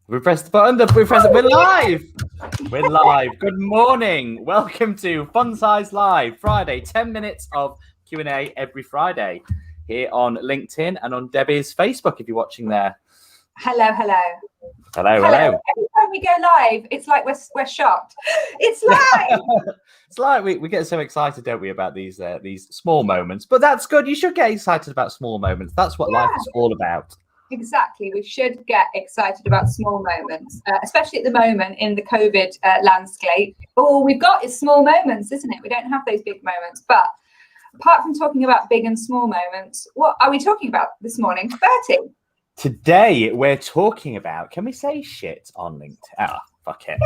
We pressed the button. We're live. We're live. Good morning. Welcome to Funsize Live, Friday. 10 minutes of Q&A every Friday here on LinkedIn and on Debbie's Facebook if you're watching there. Hello. Hello. Every time we go live, it's like we're shocked. It's live. It's like we get so excited, don't we, about these small moments. But that's good. You should get excited about small moments. That's what life is all about. Exactly. We should get excited about small moments, especially at the moment in the COVID landscape. All we've got is small moments, isn't it? We don't have those big moments. But apart from talking about big and small moments, what are we talking about this morning? Bertie. Today we're talking about, can we say shit on LinkedIn? Ah, fuck it.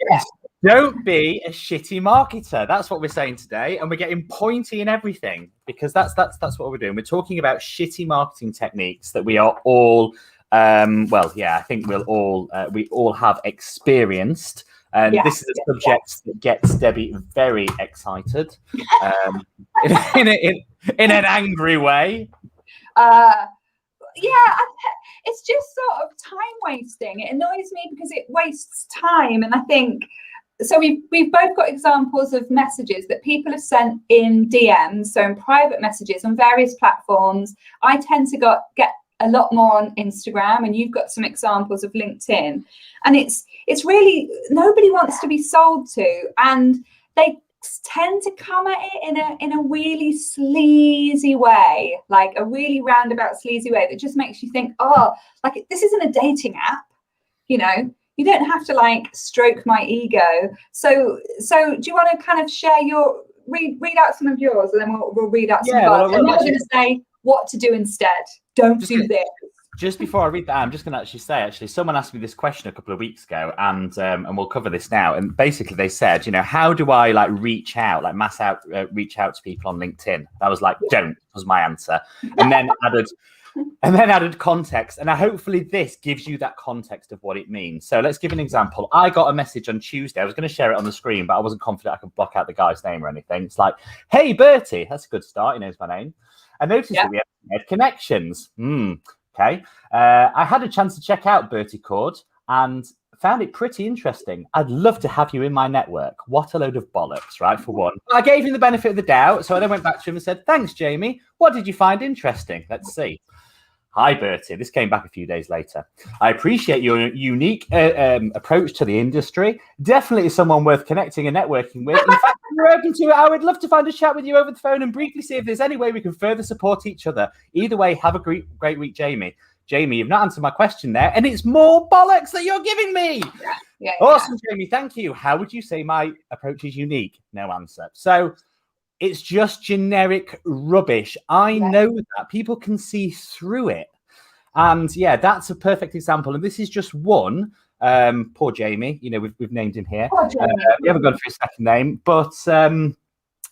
Yeah, don't be a shitty marketer. That's what we're saying today, and we're getting pointy in everything because that's what we're doing. We're talking about shitty marketing techniques that we are all, I think we all have experienced. And this is a subject that gets Debbie very excited, in an angry way. It's just sort of time wasting. It annoys me because it wastes time, and I think. So we've both got examples of messages that people have sent in DMs, so in private messages on various platforms. I tend to get a lot more on Instagram, and you've got some examples of LinkedIn. And it's really, nobody wants to be sold to, and they tend to come at it in a really sleazy way, like a really roundabout sleazy way that just makes you think, oh, like this isn't a dating app, you know. You don't have to like stroke my ego. So do you want to kind of share your read out some of yours, and then we'll read out some of ours. And then we're going to say what to do instead. Don't do this. Just before I read that, I'm just going to say, someone asked me this question a couple of weeks ago, and we'll cover this now. And basically, they said, how do I reach out to people on LinkedIn? I was like, don't was my answer, and then added context. And hopefully this gives you that context of what it means. So let's give an example. I got a message on Tuesday. I was going to share it on the screen, but I wasn't confident I could block out the guy's name or anything. It's like, hey, Bertie. That's a good start. He knows my name. I noticed that we have connections. Okay. I had a chance to check out Bertie Cord and found it pretty interesting. I'd love to have you in my network. What a load of bollocks, right? For one. I gave him the benefit of the doubt. So I then went back to him and said, thanks, Jamie. What did you find interesting? Let's see. Hi, Bertie. This came back a few days later. I appreciate your unique approach to the industry. Definitely someone worth connecting and networking with. In fact, if you're open to it, I would love to find a chat with you over the phone and briefly see if there's any way we can further support each other. Either way, have a great week, Jamie. Jamie, you've not answered my question there, and it's more bollocks that you're giving me. Awesome, Jamie. Thank you. How would you say my approach is unique? No answer. So it's just generic rubbish. I know that people can see through it. And that's a perfect example. And this is just one. Poor Jamie. We've named him here. We haven't gone through his second name, but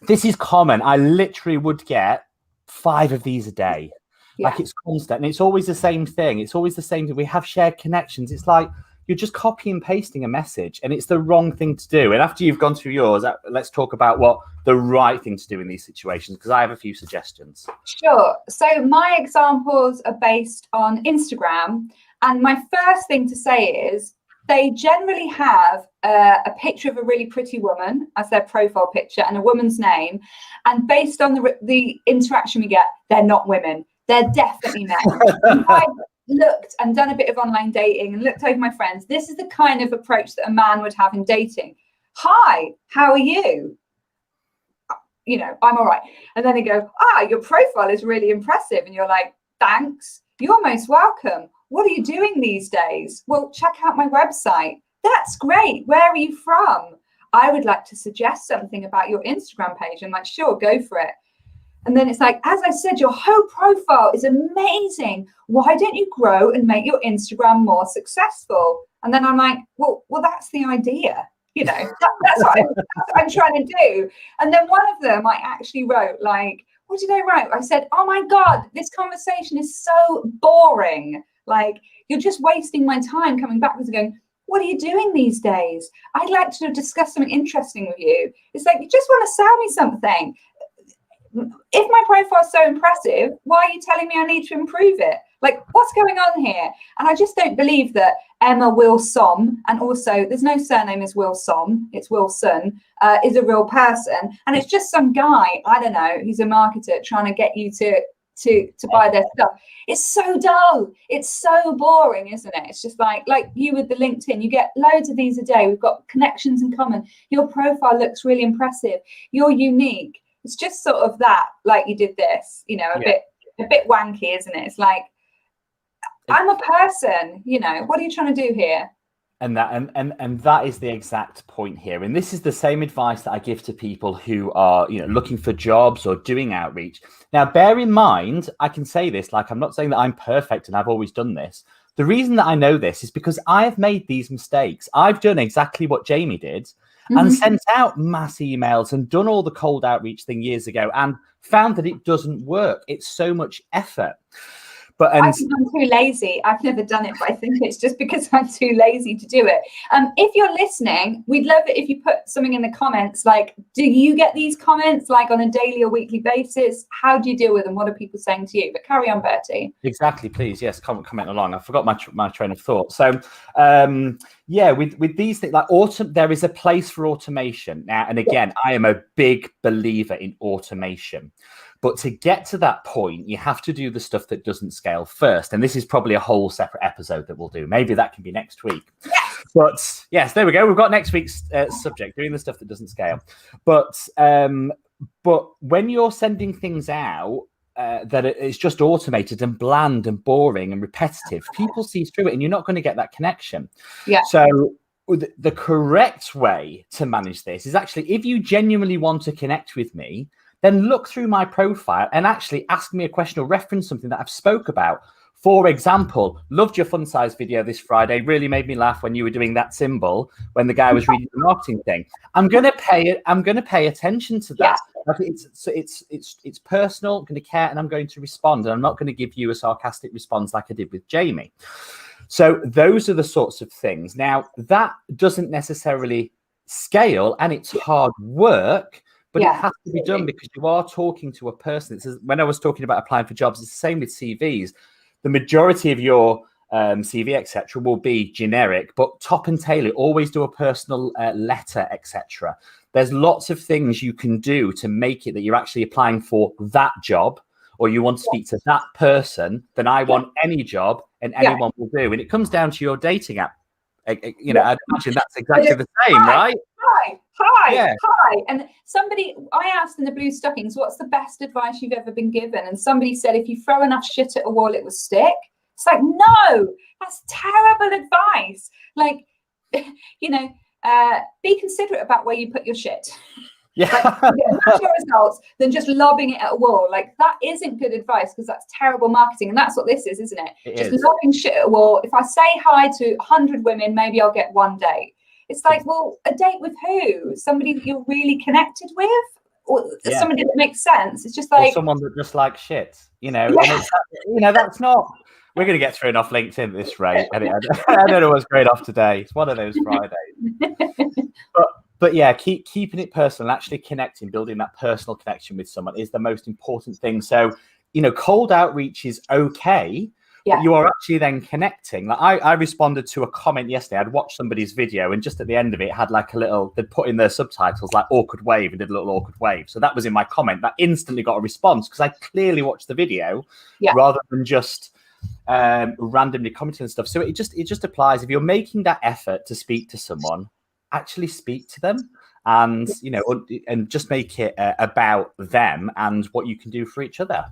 this is common. I literally would get 5 of these a day. Like it's constant. And it's always the same thing. It's always the same thing. We have shared connections. It's like you're just copy and pasting a message, and it's the wrong thing to do. And after you've gone through yours, let's talk about what the right thing to do in these situations, because I have a few suggestions. Sure. So my examples are based on Instagram. And my first thing to say is they generally have a picture of a really pretty woman as their profile picture and a woman's name. And based on the interaction we get, they're not women. They're definitely men. I've looked and done a bit of online dating and looked over my friends. This is the kind of approach that a man would have in dating. Hi, how are you? I'm all right. And then they go, your profile is really impressive. And you're like, thanks. You're most welcome. What are you doing these days? Well, check out my website. That's great. Where are you from? I would like to suggest something about your Instagram page. I'm like, sure, go for it. And then it's like, as I said, your whole profile is amazing. Why don't you grow and make your Instagram more successful? And then I'm like, well, that's the idea. That's what I'm trying to do. And then one of them, I actually wrote, like, what did I write? I said, oh my God, this conversation is so boring. Like, you're just wasting my time coming backwards and going, what are you doing these days? I'd like to discuss something interesting with you. It's like, you just want to sell me something. if my profile is so impressive, why are you telling me I need to improve it? Like, what's going on here? And I just don't believe that Emma Wilson, and also there's no surname is Wilson, it's Wilson, is a real person. And it's just some guy, I don't know, who's a marketer trying to get you to buy their stuff. It's so dull. It's so boring, isn't it? It's just like you with the LinkedIn, you get loads of these a day. We've got connections in common. Your profile looks really impressive. You're unique. It's just sort of that, like you did this, you know, a bit wanky, isn't it? It's like, I'm a person, you know, what are you trying to do here? And that is the exact point here. And this is the same advice that I give to people who are, you know, looking for jobs or doing outreach. Now, bear in mind, I can say this, like, I'm not saying that I'm perfect and I've always done this. The reason that I know this is because I've made these mistakes. I've done exactly what Jamie did and sent out mass emails and done all the cold outreach thing years ago and found that it doesn't work. It's so much effort. I think I'm too lazy. I've never done it, but I think it's just because I'm too lazy to do it. If you're listening, we'd love it if you put something in the comments, like, do you get these comments like on a daily or weekly basis? How do you deal with them? What are people saying to you? But carry on, Bertie. Exactly, please. Yes, comment along. I forgot my train of thought. So, yeah, with these things, like there is a place for automation now. And again, I am a big believer in automation. But to get to that point, you have to do the stuff that doesn't scale first. And this is probably a whole separate episode that we'll do. Maybe that can be next week. But yes, there we go. We've got next week's subject, doing the stuff that doesn't scale. But when you're sending things out that it's just automated and bland and boring and repetitive, people see through it and you're not going to get that connection. Yeah. So the correct way to manage this is actually, if you genuinely want to connect with me, then look through my profile and actually ask me a question or reference something that I've spoke about. For example, loved your Funsize video this Friday. Really made me laugh when you were doing that symbol when the guy was reading the marketing thing. I'm gonna pay attention to that. It's personal. I'm gonna care and I'm going to respond. And I'm not going to give you a sarcastic response like I did with Jamie. So those are the sorts of things. Now that doesn't necessarily scale, and it's hard work. But it has to be done because you are talking to a person. When I was talking about applying for jobs, it's the same with CVs. The majority of your CV, etc., will be generic, but top and tail it. Always do a personal letter, etc. There's lots of things you can do to make it that you're actually applying for that job, or you want to speak to that person. Then I want any job, and anyone will do. And it comes down to your dating app. You know, I'd imagine that's exactly the same, right? Hi. And I asked in the Blue Stockings, what's the best advice you've ever been given? And somebody said, if you throw enough shit at a wall, it will stick. It's like, no, that's terrible advice. Like, you know, be considerate about where you put your shit. Yeah. Like, you get much more results than just lobbing it at a wall. Like, that isn't good advice because that's terrible marketing. And that's what this is, isn't it? Just lobbing shit at a wall. If I say hi to 100 women, maybe I'll get one date. It's like, well, a date with who? Somebody that you're really connected with? Or somebody that makes sense? It's just like... Or someone that just likes shit, you know? And it's, you know, that's not... We're going to get thrown off LinkedIn at this rate. I don't know what's going off today. It's one of those Fridays. But yeah, keeping it personal, actually connecting, building that personal connection with someone is the most important thing. So, you know, cold outreach is okay, but you are actually then connecting. Like I responded to a comment yesterday. I'd watched somebody's video, and just at the end of it had like a little, they'd put in their subtitles like awkward wave and did a little awkward wave. So that was in my comment. That instantly got a response because I clearly watched the video rather than just randomly commenting and stuff. So it just applies. If you're making that effort to speak to someone, actually speak to them, and you know, and just make it about them and what you can do for each other.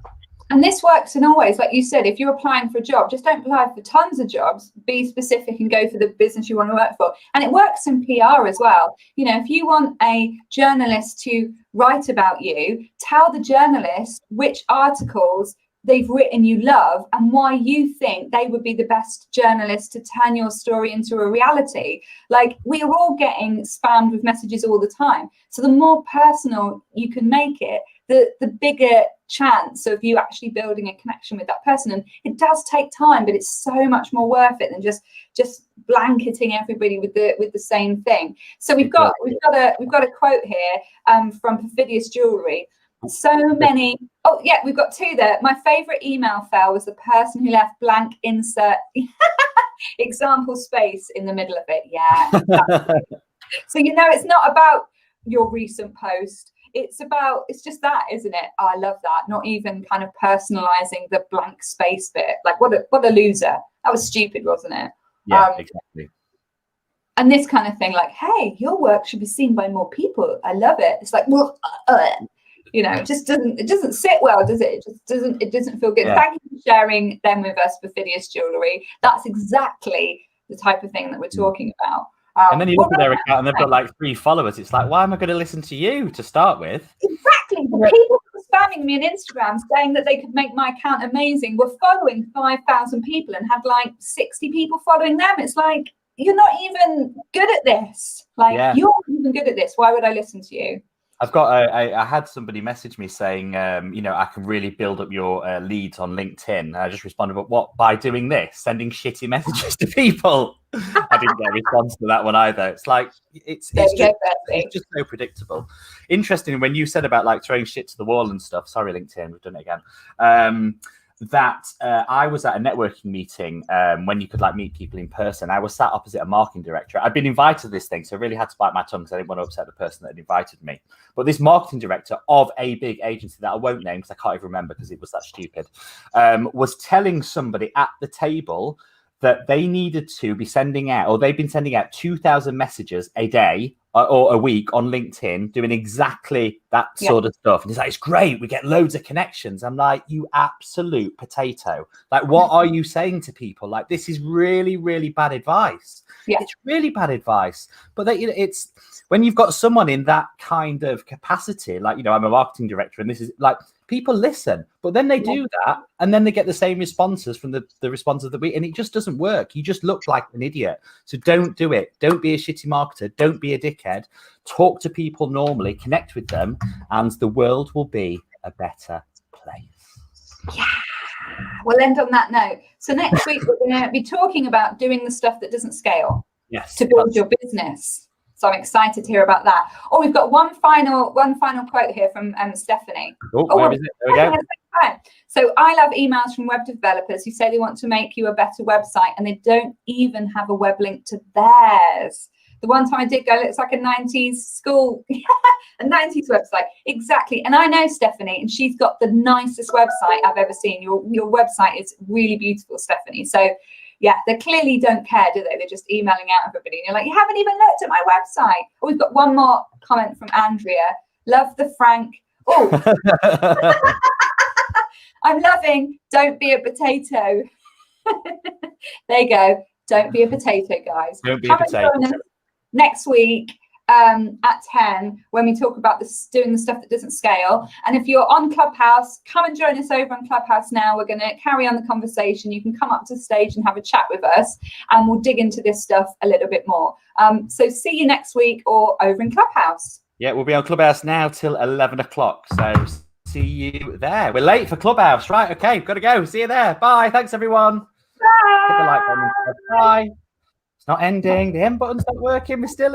And this works in all ways. Like you said, if you're applying for a job, just don't apply for tons of jobs. Be specific and go for the business you want to work for. And it works in PR as well. You know, if you want a journalist to write about you, tell the journalist which articles they've written you love and why you think they would be the best journalist to turn your story into a reality. Like, we are all getting spammed with messages all the time. So the more personal you can make it, the bigger chance of you actually building a connection with that person. And it does take time, but it's so much more worth it than just blanketing everybody with the same thing. So we've got a quote here from Perfidious Jewelry. So many. Oh, yeah, we've got two there. My favorite email fail was the person who left blank insert example space in the middle of it. Yeah. So, it's not about your recent post. It's just that, isn't it? Oh, I love that. Not even kind of personalizing the blank space bit. Like, what a loser. That was stupid, wasn't it? Yeah, exactly. And this kind of thing, like, hey, your work should be seen by more people. I love it. It's like, well, it doesn't sit well, does it? It doesn't feel good. Yeah. Thank you for sharing them with us, Perfidious Jewellery. That's exactly the type of thing that we're talking about. And then you look at their account and they've got like 3 followers. It's like, why am I going to listen to you to start with? Exactly. The people who were spamming me on Instagram saying that they could make my account amazing were following 5,000 people and had like 60 people following them. It's like, you're not even good at this. Like, you're not even good at this. Why would I listen to you? I had somebody message me saying, I can really build up your leads on LinkedIn. And I just responded, but what, by doing this, sending shitty messages to people? I didn't get a response to that one either. It's like, it's just so predictable. Interesting when you said about like throwing shit to the wall and stuff. Sorry, LinkedIn, we've done it again. That I was at a networking meeting when you could like meet people in person. I was sat opposite a marketing director. I'd been invited to this thing, so I really had to bite my tongue because I didn't want to upset the person that had invited me. But this marketing director of a big agency that I won't name because I can't even remember because it was that stupid, was telling somebody at the table that they needed to be sending out, or they've been sending out 2,000 messages a day or a week on LinkedIn doing exactly that sort of stuff. And he's like, it's great. We get loads of connections. I'm like, you absolute potato. Like, what are you saying to people? Like, this is really, really bad advice. Yeah. It's really bad advice. But it's when you've got someone in that kind of capacity, like, I'm a marketing director and this is like, people listen, but then they do that and then they get the same responses from the responses that we, and it just doesn't work. You just look like an idiot. So don't do it. Don't be a shitty marketer. Don't be a dickhead. Talk to people normally, connect with them, and the world will be a better place. Yeah. We'll end on that note. So next week we're going to be talking about doing the stuff that doesn't scale. Yes. To build your business. So I'm excited to hear about that. Oh, we've got one final quote here from Stephanie. Where is it? There we go. So I love emails from web developers who say they want to make you a better website and they don't even have a web link to theirs. The one time I did go, it's like a 90s school, a 90s website. Exactly. And I know Stephanie, and she's got the nicest website I've ever seen. Your website is really beautiful, Stephanie. So yeah, they clearly don't care, do they? They're just emailing out everybody. And you're like, you haven't even looked at my website. Oh, we've got one more comment from Andrea. Love the Frank. Oh, I'm loving don't be a potato. There you go. Don't be a potato, guys. Don't be a potato. Next week at 10 when we talk about doing the stuff that doesn't scale. And if you're on Clubhouse, come and join us over on Clubhouse now. We're going to carry on the conversation. You can come up to the stage and have a chat with us and we'll dig into this stuff a little bit more. So see you next week or over in Clubhouse. Yeah, we'll be on Clubhouse now till 11 o'clock. So see you there. We're late for Clubhouse. Right. Okay. Got to go. See you there. Bye. Thanks, everyone. Bye. Hit the like button. Bye. It's not ending. The end button's not working. We're still in.